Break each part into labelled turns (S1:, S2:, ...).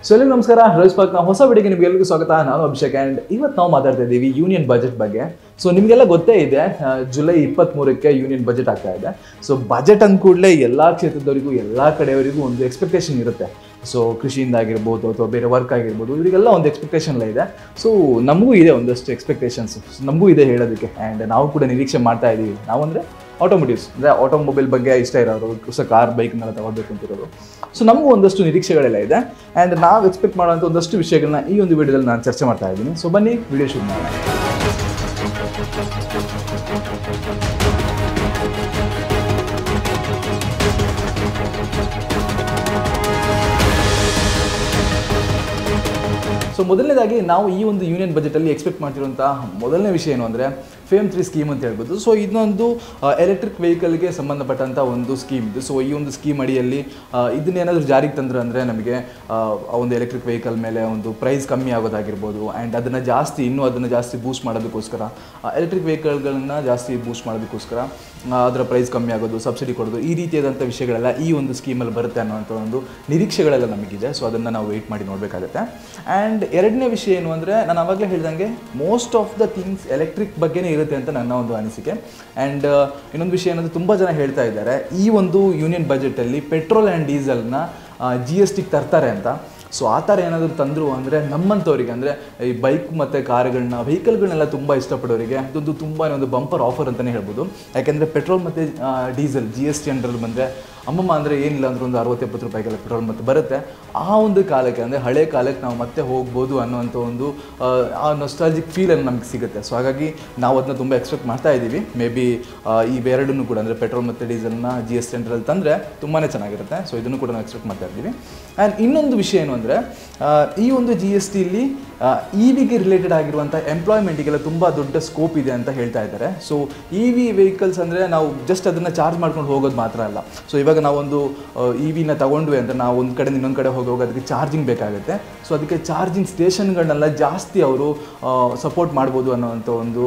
S1: So ಎಲ್ಲರಿಗೂ ನಮಸ್ಕಾರ. ರೋಹಿತ್ ಪಾಕ್ನ ಹೊಸ ವಿಡಿಯೋಗೆ ನಿಮಗೆಲ್ಲರಿಗೂ ಸ್ವಾಗತ. ನಾನು ಅಭಿಷೇಕ್ ಆ್ಯಂಡ್ ಇವತ್ತು ನಾವು ಮಾತಾಡ್ತಾ ಇದ್ದೀವಿ ಯೂನಿಯನ್ ಬಜೆಟ್ ಬಗ್ಗೆ. ಸೊ ನಿಮಗೆಲ್ಲ ಗೊತ್ತೇ ಇದೆ, ಜುಲೈ 23ಕ್ಕೆ ಯೂನಿಯನ್ ಬಜೆಟ್ ಆಗ್ತಾ ಇದೆ. ಸೊ ಬಜೆಟ್ ಅಂದ ಕೂಡಲೇ ಎಲ್ಲ ಕ್ಷೇತ್ರದವರಿಗೂ ಎಲ್ಲ ಕಡೆಯವರಿಗೂ ಒಂದು ಎಕ್ಸ್ಪೆಕ್ಟೇಷನ್ ಇರುತ್ತೆ. ಸೊ ಕೃಷಿಯಿಂದ ಆಗಿರ್ಬೋದು ಅಥವಾ ಬೇರೆ ವರ್ಕ್ ಆಗಿರ್ಬೋದು, ಇವರಿಗೆಲ್ಲ ಒಂದು ಎಕ್ಸ್ಪೆಕ್ಟೇಷನ್ ಎಲ್ಲ ಇದೆ. ಸೊ ನಮಗೂ ಇದೆ ಒಂದಷ್ಟು ಎಕ್ಸ್ಪೆಕ್ಟೇಷನ್ಸ್, ನಮಗೂ ಇದೆ ಹೇಳೋದಕ್ಕೆ. ಆ್ಯಂಡ್ ನಾವು ಕೂಡ ನಿರೀಕ್ಷೆ ಮಾಡ್ತಾ ಇದ್ದೀವಿ. ನಾವು ಅಂದರೆ ಆಟೋಮೊಟಿವ್ಸ್, ಅಂದರೆ ಆಟೋಮೊಬೈಲ್ ಬಗ್ಗೆ ಇಷ್ಟ ಇರೋರು, ಹೊಸ ಕಾರ್ ಬೈಕ್ನೆಲ್ಲ ತಗೋಬೇಕು ಅಂತಿರೋರು. ಸೊ ನಮಗೂ ಒಂದಷ್ಟು ನಿರೀಕ್ಷೆಗಳೆಲ್ಲ ಇದೆ. ಆ್ಯಂಡ್ ನಾವು ಎಕ್ಸ್ಪೆಕ್ಟ್ ಮಾಡೋಂಥ ಒಂದಷ್ಟು ವಿಷಯಗಳನ್ನ ಈ ಒಂದು ವಿಡಿಯೋದಲ್ಲಿ ನಾನು ಚರ್ಚೆ ಮಾಡ್ತಾ ಇದ್ದೀನಿ. ಸೊ ಬನ್ನಿ ವಿಡಿಯೋ ಶುರು ಮಾಡೋಣ. ಸೊ ಮೊದಲನೇದಾಗಿ ನಾವು ಈ ಒಂದು ಯೂನಿಯನ್ ಬಜೆಟಲ್ಲಿ ಎಕ್ಸ್ಪೆಕ್ಟ್ ಮಾಡ್ತಿರುವಂಥ ಮೊದಲನೇ ವಿಷಯ ಏನು ಅಂದರೆ FAME 3 ಸ್ಕೀಮ್ ಅಂತ ಹೇಳ್ಬೋದು. ಸೊ ಇದೊಂದು ಎಲೆಕ್ಟ್ರಿಕ್ ವೆಹಿಕಲ್ಗೆ ಸಂಬಂಧಪಟ್ಟಂಥ ಒಂದು ಸ್ಕೀಮ್ ಇದು. ಸೊ ಈ ಒಂದು ಸ್ಕೀಮ್ ಅಡಿಯಲ್ಲಿ ಇದನ್ನೇನಾದರೂ ಜಾರಿಗೆ ತಂದ್ರೆ ಅಂದರೆ ನಮಗೆ ಒಂದು ಎಲೆಕ್ಟ್ರಿಕ್ ವೆಹಿಕಲ್ ಮೇಲೆ ಒಂದು ಪ್ರೈಸ್ ಕಮ್ಮಿ ಆಗೋದಾಗಿರ್ಬೋದು. ಆ್ಯಂಡ್ ಅದನ್ನು ಜಾಸ್ತಿ ಬೂಸ್ಟ್ ಮಾಡೋದಕ್ಕೋಸ್ಕರ, ಎಲೆಕ್ಟ್ರಿಕ್ ವೆಹಿಕಲ್ಗಳನ್ನು ಜಾಸ್ತಿ ಬೂಸ್ಟ್ ಮಾಡೋದಕ್ಕೋಸ್ಕರ ಅದರ ಪ್ರೈಸ್ ಕಮ್ಮಿ ಆಗೋದು, ಸಬ್ಸಿಡಿ ಕೊಡೋದು, ಈ ರೀತಿಯಾದಂಥ ವಿಷಯಗಳೆಲ್ಲ ಈ ಒಂದು ಸ್ಕೀಮಲ್ಲಿ ಬರುತ್ತೆ ಅನ್ನೋಂಥ ಒಂದು ನಿರೀಕ್ಷೆಗಳೆಲ್ಲ ನಮಗಿದೆ. ಸೊ ಅದನ್ನು ನಾವು ವೆಯ್ಟ್ ಮಾಡಿ ನೋಡಬೇಕಾಗುತ್ತೆ. ಆ್ಯಂಡ್ ಎರಡನೇ ವಿಷಯ ಏನು ಅಂದರೆ, ನಾನು ಆವಾಗಲೇ ಹೇಳ್ದಂಗೆ most of the things electric ಬಗ್ಗೆನೇ ಇರುತ್ತೆ ಅಂತ ನನ್ನ ಒಂದು ಅನಿಸಿಕೆ. ಆ್ಯಂಡ್ ಇನ್ನೊಂದು ವಿಷಯ ಏನಂದರೆ, ತುಂಬ ಜನ ಹೇಳ್ತಾ ಇದ್ದಾರೆ ಈ ಒಂದು ಯೂನಿಯನ್ ಬಜೆಟಲ್ಲಿ ಪೆಟ್ರೋಲ್ ಆ್ಯಂಡ್ ಡೀಸೆಲ್ನ GST ತರ್ತಾರೆ ಅಂತ. ಸೊ ಆ ಥರ ಏನಾದರೂ ತಂದರು ಅಂದರೆ ನಮ್ಮಂಥವ್ರಿಗೆ, ಅಂದರೆ ಈ ಬೈಕ್ ಮತ್ತು ವೆಹಿಕಲ್ಗಳನ್ನೆಲ್ಲ ತುಂಬ ಇಷ್ಟಪಡೋರಿಗೆ ಅದೊಂದು ತುಂಬಾ ಒಂದು ಬಂಪರ್ ಆಫರ್ ಅಂತಲೇ ಹೇಳ್ಬೋದು. ಯಾಕೆಂದರೆ ಪೆಟ್ರೋಲ್ ಮತ್ತು ಡೀಸೆಲ್ GST ಅಂಡ್ರಲ್ಲಿ ಬಂದರೆ ಅಮ್ಮಮ್ಮ ಅಂದರೆ ಏನಿಲ್ಲ ಅಂದ್ರೆ ಒಂದು 60-70 ರೂಪಾಯಿಗೆಲ್ಲ ಪೆಟ್ರೋಲ್ ಮತ್ತು ಬರುತ್ತೆ. ಆ ಒಂದು ಕಾಲಕ್ಕೆ, ಅಂದರೆ ಹಳೆ ಕಾಲಕ್ಕೆ ನಾವು ಮತ್ತೆ ಹೋಗ್ಬೋದು ಅನ್ನೋವಂಥ ಒಂದು ಆ ನೊಸ್ಟಾಲ್ಜಿಕ್ ಫೀಲನ್ನು ನಮಗೆ ಸಿಗುತ್ತೆ. ಸೊ ಹಾಗಾಗಿ ನಾವು ಅದನ್ನ ತುಂಬ ಎಕ್ಸ್ಪೆಕ್ಟ್ ಮಾಡ್ತಾ ಇದ್ದೀವಿ. ಮೇ ಬಿ ಇವೆರಡನ್ನೂ ಕೂಡ, ಅಂದರೆ ಪೆಟ್ರೋಲ್ ಮತ್ತು ಡೀಸೆಲ್ನ GST ಅಂಡ್ರಲ್ಲಿ ತಂದರೆ ತುಂಬಾ ಚೆನ್ನಾಗಿರುತ್ತೆ. ಸೊ ಇದನ್ನು ಕೂಡ ನಾವು ಎಕ್ಸ್ಪೆಕ್ಟ್ ಮಾಡ್ತಾ ಇದ್ದೀವಿ. ಆ್ಯಂಡ್ ಇನ್ನೊಂದು ವಿಷಯ ಏನು ಅಂದರೆ, ಈ ಒಂದು GSTಲಿ EVಗೆ ರಿಲೇಟೆಡ್ ಆಗಿರುವಂಥ ಎಂಪ್ಲಾಯ್ಮೆಂಟಿಗೆಲ್ಲ ತುಂಬ ದೊಡ್ಡ ಸ್ಕೋಪ್ ಇದೆ ಅಂತ ಹೇಳ್ತಾ ಇದ್ದಾರೆ. ಸೊ EV ವೆಹಿಕಲ್ಸ್ ಅಂದರೆ ನಾವು ಜಸ್ಟ್ ಅದನ್ನು ಚಾರ್ಜ್ ಮಾಡ್ಕೊಂಡು ಹೋಗೋದು ಮಾತ್ರ ಅಲ್ಲ. ಸೊ ಇವಾಗ ನಾವೊಂದು EVನ ತಗೊಂಡ್ವಿ ಅಂದರೆ ನಾವು ಒಂದು ಕಡೆ ಇನ್ನೊಂದು ಕಡೆ ಹೋಗುವಾಗ ಅದಕ್ಕೆ ಚಾರ್ಜಿಂಗ್ ಬೇಕಾಗುತ್ತೆ. ಸೊ ಅದಕ್ಕೆ ಚಾರ್ಜಿಂಗ್ ಸ್ಟೇಷನ್ಗಳನ್ನೆಲ್ಲ ಜಾಸ್ತಿ ಅವರು ಸಪೋರ್ಟ್ ಮಾಡ್ಬೋದು ಅನ್ನೋವಂಥ ಒಂದು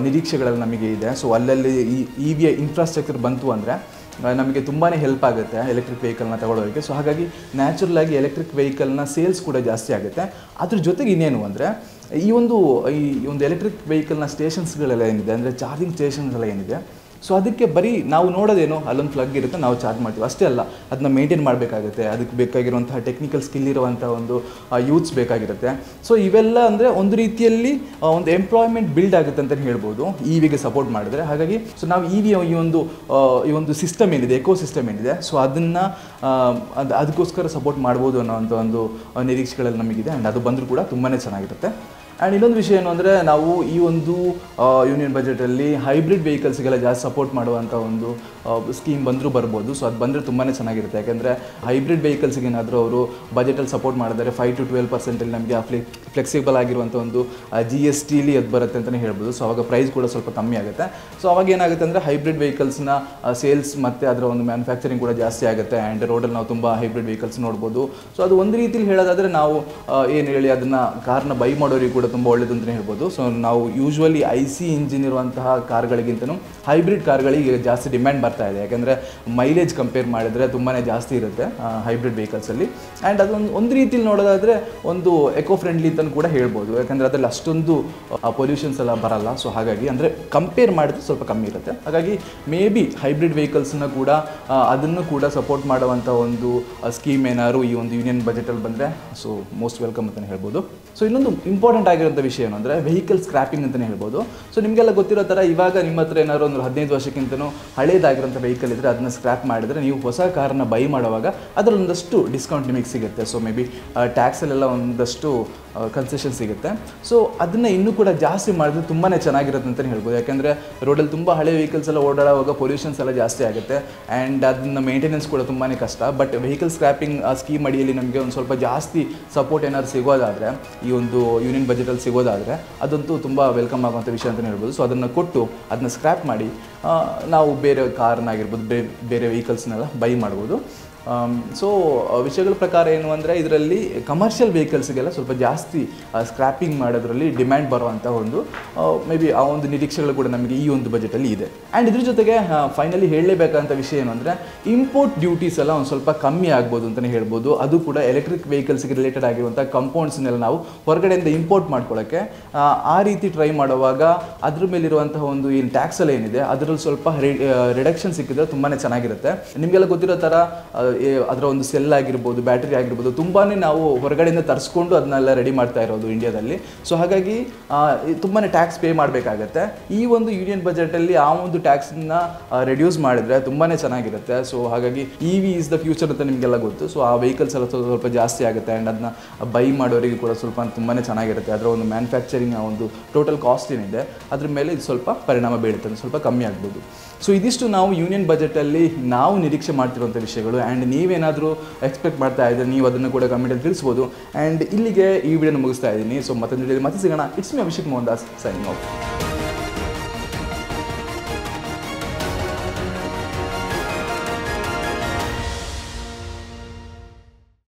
S1: ನಿರೀಕ್ಷೆಗಳೆಲ್ಲ ನಮಗೆ ಇದೆ. ಸೊ ಅಲ್ಲಲ್ಲಿ ಈ EVಯ ಇನ್ಫ್ರಾಸ್ಟ್ರಕ್ಚರ್ ಬಂತು ಅಂದರೆ ನಮಗೆ ತುಂಬಾ ಹೆಲ್ಪ್ ಆಗುತ್ತೆ ಎಲೆಕ್ಟ್ರಿಕ್ ವೆಹಿಕಲ್ನ ತಗೊಳ್ಳೋದಕ್ಕೆ. ಸೊ ಹಾಗಾಗಿ ನ್ಯಾಚುರಲಾಗಿ ಎಲೆಕ್ಟ್ರಿಕ್ ವೆಹಿಕಲ್ನ ಸೇಲ್ಸ್ ಕೂಡ ಜಾಸ್ತಿ ಆಗುತ್ತೆ. ಅದ್ರ ಜೊತೆಗೆ ಇನ್ನೇನು ಅಂದರೆ, ಈ ಒಂದು ಎಲೆಕ್ಟ್ರಿಕ್ ವೆಹಿಕಲ್ನ ಸ್ಟೇಷನ್ಸ್ಗಳೆಲ್ಲ ಏನಿದೆ, ಅಂದರೆ ಚಾರ್ಜಿಂಗ್ ಸ್ಟೇಷನ್ಸ್ ಎಲ್ಲ ಏನಿದೆ, ಸೊ ಅದಕ್ಕೆ ಬರೀ ನಾವು ನೋಡೋದೇನು, ಅಲ್ಲೊಂದು ಪ್ಲಗ್ ಇರುತ್ತೆ, ನಾವು ಚಾರ್ಜ್ ಮಾಡ್ತೀವಿ ಅಷ್ಟೇ ಅಲ್ಲ, ಅದನ್ನ ಮೇಂಟೈನ್ ಮಾಡಬೇಕಾಗುತ್ತೆ. ಅದಕ್ಕೆ ಬೇಕಾಗಿರುವಂತಹ ಟೆಕ್ನಿಕಲ್ ಸ್ಕಿಲ್ ಇರುವಂಥ ಒಂದು ಯೂತ್ಸ್ ಬೇಕಾಗಿರುತ್ತೆ. ಸೊ ಇವೆಲ್ಲ ಅಂದರೆ ಒಂದು ರೀತಿಯಲ್ಲಿ ಒಂದು ಎಂಪ್ಲಾಯ್ಮೆಂಟ್ ಬಿಲ್ಡ್ ಆಗುತ್ತೆ ಅಂತಲೇ ಹೇಳ್ಬೋದು EVಗೆ ಸಪೋರ್ಟ್ ಮಾಡಿದ್ರೆ. ಹಾಗಾಗಿ ಸೊ ನಾವು ಈ ಒಂದು ಸಿಸ್ಟಮ್ ಏನಿದೆ, ಎಕೋ ಸಿಸ್ಟಮ್ ಏನಿದೆ, ಸೊ ಅದನ್ನು ಅದಕ್ಕೋಸ್ಕರ ಸಪೋರ್ಟ್ ಮಾಡ್ಬೋದು ಅನ್ನೋವಂಥ ಒಂದು ನಿರೀಕ್ಷೆಗಳಲ್ಲಿ ನಮಗಿದೆ. ಆ್ಯಂಡ್ ಅದು ಬಂದರೂ ಕೂಡ ತುಂಬಾ ಚೆನ್ನಾಗಿರುತ್ತೆ. ಆ್ಯಂಡ್ ಇನ್ನೊಂದು ವಿಷಯ ಏನು ಅಂದರೆ, ನಾವು ಈ ಒಂದು ಯೂನಿಯನ್ ಬಜೆಟಲ್ಲಿ ಹೈಬ್ರಿಡ್ ವೆಹಿಕಲ್ಸ್ಗೆಲ್ಲ ಜಾಸ್ತಿ ಸಪೋರ್ಟ್ ಮಾಡುವಂಥ ಒಂದು ಸ್ಕೀಮ್ ಬಂದರೂ ಬರ್ಬೋದು. ಸೊ ಅದು ಬಂದರೆ ತುಂಬಾ ಚೆನ್ನಾಗಿರುತ್ತೆ. ಯಾಕೆಂದರೆ ಹೈಬ್ರಿಡ್ ವೆಹಿಕಲ್ಸ್ಗೆ ಏನಾದರೂ ಅವರು ಬಜೆಟಲ್ಲಿ ಸಪೋರ್ಟ್ ಮಾಡಿದರೆ 5 to 12% ನಮಗೆ ಆ ಫ್ಲೆಕ್ಸಿಬಲ್ ಆಗಿರುವಂಥ ಒಂದು GSTಲಿ ಅದು ಬರುತ್ತೆ ಅಂತಲೇ ಹೇಳ್ಬೋದು. ಸೊ ಅವಾಗ ಪ್ರೈಸ್ ಕೂಡ ಸ್ವಲ್ಪ ಕಮ್ಮಿ ಆಗುತ್ತೆ. ಸೊ ಅವಾಗ ಏನಾಗುತ್ತೆ ಅಂದರೆ ಹೈಬ್ರಿಡ್ ವೆಹಿಕಲ್ಸ್ನ ಸೇಲ್ಸ್ ಮತ್ತು ಅದರ ಒಂದು ಮ್ಯಾನುಫ್ಯಾಕ್ಚರಿಂಗ್ ಕೂಡ ಜಾಸ್ತಿ ಆಗುತ್ತೆ. ಆ್ಯಂಡ್ ರೋಡಲ್ಲಿ ನಾವು ತುಂಬ ಹೈಬ್ರಿಡ್ ವೆಹಿಕಲ್ಸ್ ನೋಡ್ಬೋದು. ಸೊ ಅದು ಒಂದು ರೀತಿಲಿ ಹೇಳೋದಾದರೆ ನಾವು ಏನು ಹೇಳಿ ಅದನ್ನು ಕಾರ್ನ ಬೈ ಮಾಡೋರಿಗೆ ಕೂಡ ತುಂಬ ಒಳ್ಳೆಯದು ಅಂತಲೇ ಹೇಳ್ಬೋದು. ಸೊ ನಾವು ಯೂಶ್ವಲಿ IC ಇಂಜಿನ್ ಇರುವಂತಹ ಕಾರ್ಗಳಿಗಿಂತಲೂ ಹೈಬ್ರಿಡ್ ಕಾರ್ಗಳಿಗೆ ಜಾಸ್ತಿ ಡಿಮ್ಯಾಂಡ್ ಬರ್ತಾ ಇದೆ. ಯಾಕೆಂದರೆ ಮೈಲೇಜ್ ಕಂಪೇರ್ ಮಾಡಿದರೆ ತುಂಬಾ ಜಾಸ್ತಿ ಇರುತ್ತೆ ಹೈಬ್ರಿಡ್ ವೆಹಿಕಲ್ಸಲ್ಲಿ. ಆ್ಯಂಡ್ ಅದೊಂದು ರೀತಿಲಿ ನೋಡೋದಾದರೆ ಒಂದು ಎಕೋ ಫ್ರೆಂಡ್ಲಿ ಅಂತಲೂ ಕೂಡ ಹೇಳ್ಬೋದು. ಯಾಕೆಂದರೆ ಅದರಲ್ಲಿ ಅಷ್ಟೊಂದು ಪೊಲ್ಯೂಷನ್ಸ್ ಎಲ್ಲ ಬರಲ್ಲ. ಸೊ ಹಾಗಾಗಿ ಅಂದರೆ ಕಂಪೇರ್ ಮಾಡಿದ್ರೆ ಸ್ವಲ್ಪ ಕಮ್ಮಿ ಇರುತ್ತೆ. ಹಾಗಾಗಿ ಮೇ ಬಿ ಹೈಬ್ರಿಡ್ ವೆಹಿಕಲ್ಸ್ನ ಕೂಡ ಅದನ್ನು ಕೂಡ ಸಪೋರ್ಟ್ ಮಾಡುವಂಥ ಒಂದು ಸ್ಕೀಮ್ ಏನಾದ್ರು ಈ ಒಂದು ಯೂನಿಯನ್ ಬಜೆಟಲ್ಲಿ ಬಂದರೆ ಸೊ ಮೋಸ್ಟ್ ವೆಲ್ಕಮ್ ಅಂತಲೇ ಹೇಳ್ಬೋದು. ಸೊ ಇನ್ನೊಂದು ಇಂಪಾರ್ಟೆಂಟ್ ಆಗಿರೋಂಥ ವಿಷಯ ಏನು ಅಂದರೆ ವೆಹಿಕಲ್ ಸ್ಕ್ರ್ಯಾಪಿಂಗ್ ಅಂತಲೇ ಹೇಳ್ಬೋದು. ಸೊ ನಿಮಗೆಲ್ಲ ಗೊತ್ತಿರೋ ಥರ ಇವಾಗ ನಿಮ್ಮ ಹತ್ರ ಏನಾದ್ರು ಒಂದು 15 ವರ್ಷಕ್ಕಿಂತಲೂ ಹಳೇದಾಗಿರೋಂಥ ವೆಹಿಕಲ್ ಇದ್ದರೆ ಅದನ್ನು ಸ್ಕ್ರ್ಯಾಪ್ ಮಾಡಿದರೆ ನೀವು ಹೊಸ ಕಾರನ್ನು ಬೈ ಮಾಡುವಾಗ ಅದರಲ್ಲೊಂದಷ್ಟು ಡಿಸ್ಕೌಂಟ್ ನಿಮಗೆ ಸಿಗುತ್ತೆ. ಸೊ ಮೇ ಬಿ ಟ್ಯಾಕ್ಸಲ್ಲೆಲ್ಲ ಒಂದಷ್ಟು ಕನ್ಸೆಷನ್ ಸಿಗುತ್ತೆ. ಸೊ ಅದನ್ನು ಇನ್ನೂ ಕೂಡ ಜಾಸ್ತಿ ಮಾಡಿದ್ರೆ ತುಂಬಾ ಚೆನ್ನಾಗಿರುತ್ತೆ ಅಂತಲೇ ಹೇಳ್ಬೋದು. ಯಾಕೆಂದರೆ ರೋಡಲ್ಲಿ ತುಂಬ ಹಳೆ ವೆಹಿಕಲ್ಸ್ ಎಲ್ಲ ಓಡಾಡುವಾಗ ಪೊಲ್ಯೂಷನ್ಸ್ ಎಲ್ಲ ಜಾಸ್ತಿ ಆಗುತ್ತೆ. ಆ್ಯಂಡ್ ಅದನ್ನ ಮೇಂಟೆನೆನ್ಸ್ ಕೂಡ ತುಂಬಾ ಕಷ್ಟ. ಬಟ್ ವೆಹಿಕಲ್ ಸ್ಕ್ರ್ಯಾಪಿಂಗ್ ಸ್ಕೀಮ್ ಅಡಿಯಲ್ಲಿ ನಮಗೆ ಒಂದು ಸ್ವಲ್ಪ ಜಾಸ್ತಿ ಸಪೋರ್ಟ್ ಏನಾದ್ರು ಸಿಗೋದಾದರೆ, ಈ ಒಂದು ಯೂನಿಯನ್ ಬಜೆಟಲ್ಲಿ ಸಿಗೋದಾದರೆ ಅದಂತೂ ತುಂಬ ವೆಲ್ಕಮ್ ಆಗುವಂಥ ವಿಷಯ ಅಂತಲೇ ಹೇಳ್ಬೋದು. ಸೊ ಅದನ್ನು ಕೊಟ್ಟು ಅದನ್ನ ಸ್ಕ್ರ್ಯಾಪ್ ಮಾಡಿ ನಾವು ಬೇರೆ ಕಾರ್ನಾಗಿರ್ಬೋದು, ಬೇರೆ ವೆಹಿಕಲ್ಸ್ನೆಲ್ಲ ಬೈ ಮಾಡ್ಬೋದು. ಸೊ ವಿಷಯಗಳ ಪ್ರಕಾರ ಏನು ಅಂದರೆ ಇದರಲ್ಲಿ ಕಮರ್ಷಿಯಲ್ ವೆಹಿಕಲ್ಸ್ಗೆಲ್ಲ ಸ್ವಲ್ಪ ಜಾಸ್ತಿ ಸ್ಕ್ರ್ಯಾಪಿಂಗ್ ಮಾಡೋದ್ರಲ್ಲಿ ಡಿಮ್ಯಾಂಡ್ ಬರುವಂಥ ಒಂದು ಮೇ ಬಿ ಆ ಒಂದು ನಿರೀಕ್ಷೆಗಳು ಕೂಡ ನಮಗೆ ಈ ಒಂದು ಬಜೆಟಲ್ಲಿ ಇದೆ. ಆ್ಯಂಡ್ ಇದ್ರ ಜೊತೆಗೆ ಫೈನಲಿ ಹೇಳಲೇಬೇಕಂತ ವಿಷಯ ಏನು ಅಂದರೆ ಇಂಪೋರ್ಟ್ ಡ್ಯೂಟೀಸ್ ಎಲ್ಲ ಒಂದು ಸ್ವಲ್ಪ ಕಮ್ಮಿ ಆಗ್ಬೋದು ಅಂತಲೇ ಹೇಳ್ಬೋದು. ಅದು ಕೂಡ ಎಲೆಕ್ಟ್ರಿಕ್ ವೆಹಿಕಲ್ಸ್ಗೆ ರಿಲೇಟೆಡ್ ಆಗಿರುವಂಥ ಕಂಪೌಂಡ್ಸ್ನೆಲ್ಲ ನಾವು ಹೊರಗಡೆಯಿಂದ ಇಂಪೋರ್ಟ್ ಮಾಡ್ಕೊಳ್ಳೋಕ್ಕೆ ಆ ರೀತಿ ಟ್ರೈ ಮಾಡುವಾಗ ಅದ್ರ ಮೇಲಿರುವಂತಹ ಒಂದು ಏನು ಟ್ಯಾಕ್ಸ್ ಎಲ್ಲ ಏನಿದೆ ಅದರಲ್ಲಿ ಸ್ವಲ್ಪ ರಿಡಕ್ಷನ್ ಸಿಕ್ಕಿದ್ರೆ ತುಂಬಾ ಚೆನ್ನಾಗಿರುತ್ತೆ. ನಿಮಗೆಲ್ಲ ಗೊತ್ತಿರೋ ಥರ ಅದರ ಒಂದು ಸೆಲ್ ಆಗಿರ್ಬೋದು, ಬ್ಯಾಟ್ರಿ ಆಗಿರ್ಬೋದು, ತುಂಬಾ ನಾವು ಹೊರಗಡೆಯಿಂದ ತರಿಸ್ಕೊಂಡು ಅದನ್ನೆಲ್ಲ ರೆಡಿ ಮಾಡ್ತಾ ಇರೋದು ಇಂಡಿಯಾದಲ್ಲಿ. ಸೊ ಹಾಗಾಗಿ ತುಂಬಾ ಟ್ಯಾಕ್ಸ್ ಪೇ ಮಾಡಬೇಕಾಗತ್ತೆ. ಈ ಒಂದು ಯೂನಿಯನ್ ಬಜೆಟಲ್ಲಿ ಆ ಒಂದು ಟ್ಯಾಕ್ಸನ್ನ ರೆಡ್ಯೂಸ್ ಮಾಡಿದರೆ ತುಂಬಾ ಚೆನ್ನಾಗಿರುತ್ತೆ. ಸೊ ಹಾಗಾಗಿ EV ಈಸ್ ದ ಫ್ಯೂಚರ್ ಅಂತ ನಿಮಗೆಲ್ಲ ಗೊತ್ತು. ಸೊ ಆ ವೆಹಿಕಲ್ಸ್ ಎಲ್ಲ ಸ್ವಲ್ಪ ಜಾಸ್ತಿ ಆಗುತ್ತೆ ಆ್ಯಂಡ್ ಅದನ್ನ ಬೈ ಮಾಡೋರಿಗೆ ಕೂಡ ಸ್ವಲ್ಪ ತುಂಬಾ ಚೆನ್ನಾಗಿರುತ್ತೆ. ಅದರ ಒಂದು ಮ್ಯಾನುಫ್ಯಾಕ್ಚರಿಂಗ್ ಒಂದು ಟೋಟಲ್ ಕಾಸ್ಟ್ ಏನಿದೆ ಅದ್ರ ಮೇಲೆ ಇದು ಸ್ವಲ್ಪ ಪರಿಣಾಮ ಬೀಳುತ್ತೆ, ಸ್ವಲ್ಪ ಕಮ್ಮಿ ಆಗ್ಬೋದು. ಸೊ ಇದಿಷ್ಟು ನಾವು ಯೂನಿಯನ್ ಬಜೆಟಲ್ಲಿ ನಾವು ನಿರೀಕ್ಷೆ ಮಾಡ್ತಿರುವಂಥ ವಿಷಯಗಳು. ಆ್ಯಂಡ್ ನೀವೇನಾದರೂ ಎಕ್ಸ್ಪೆಕ್ಟ್ ಮಾಡ್ತಾ ಇದ್ದರೆ ನೀವು ಅದನ್ನು ಕೂಡ ಕಮೆಂಟಲ್ಲಿ ತಿಳಿಸ್ಬೋದು. ಆ್ಯಂಡ್ ಇಲ್ಲಿಗೆ ಈ ವಿಡಿಯೋನ ಮುಗಿಸ್ತಾ ಇದ್ದೀನಿ. ಸೊ ಮತ್ತೊಂದು ವಿಡಿಯೋದಲ್ಲಿ ಮತ್ತೆ ಸಿಗೋಣ. It's me Abhishek Mohan Das signing off.